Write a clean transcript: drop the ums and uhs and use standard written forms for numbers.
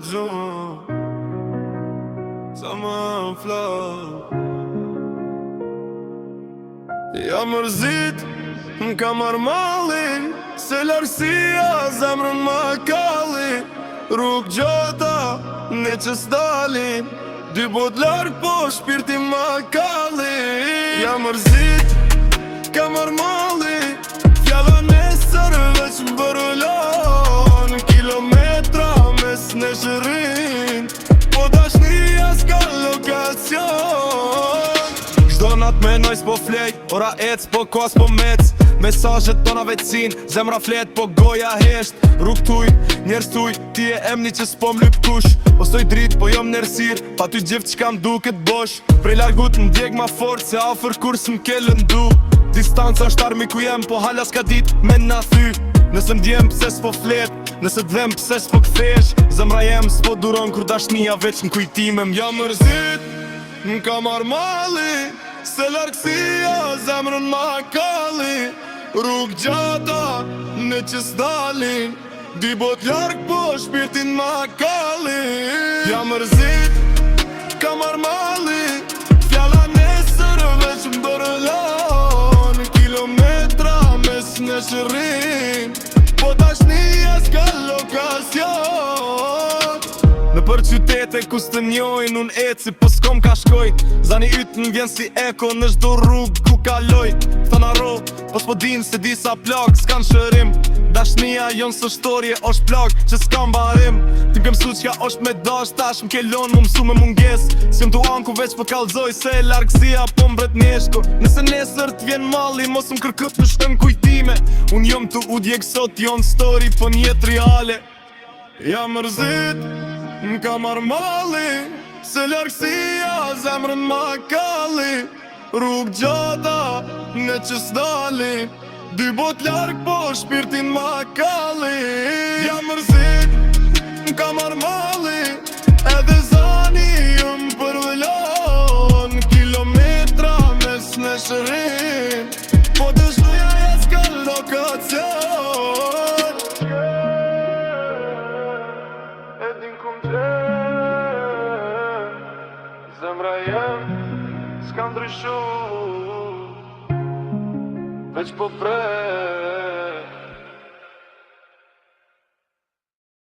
gjumë sa më flot. Ja mërzit, m'ka marrë malli, se largësia zemrën ma kalli. Rrugë gjata, ne që s'dalin, dy bot largë po shpirti ma kalli. Ja mërzit, ka marrë malli, fjalla nesër veç m'bërulon. Kilometra mes në shërin, po dashnia s'ka lokacion. Çdo nat menoj s'po flej, ora ec po kos po mec. Mesazhet tona vecin, zemra flet po goja hesht. Rrug tuj, njerës tuj, ti e emni që s'po m'lyp kush. Ostoj drit po jom nërsir, pa ty gjift qka m'duket bosh. Prej largut m'djeg ma fort, se afer kur s'm'ke lëndu. Distanca është armi ku jem, po hala s'ka dit me na thy. Nëse m'djem pse s'po flet, nëse t'dhem pse s'po kthesh. Zemra jem s'po duron kur dashnia veç n'kujtimem. Ja mërzit, m'ka marrë malli, se largësia zemrën ma kalli. Rrugë gjata, ne që s'dalin, dy bot largë po shpirtin ma kalli. Ja mërzit, ka marrë malli, fjalla nesër veç m'bërëlon. Kilometra mes në shërin, po dashnia s'ka lokacion. Në për qytete ku s'të njojnë, unë eci po s'kom ka shkoj. Zani ytë në vjen si eko në çdo rrugë ku kaloj. Thana ro, po s'po din se disa plak s'kan shërim. Dashnia jon së shtorje osht plak që s'kan barim. Ti m'ke msu qka osht me dash, tash m'ke lon mu msu me munges. Si m'tu anku veç po kallzoj se largësia po mbret njeshko. Nëse nesër t'vjen malli, mos m'kërkët në shtën kujtime. Unë jom të udjek sot, jon story po njetë reale. Ja mërzit, m'ka marrë malli, se largësia zemrën ma kalli. Rrugë gjata, ne që s'dalin, dy bot largë po shpirtin ma kalli. Ja mërzit, m'ka marrë malli, edhe zani ju m'përvëllon. Kilometra mes në shërin, po dëshnuja jes ka lokacion. Zemra jem s'ka ndryshu, veç po prej.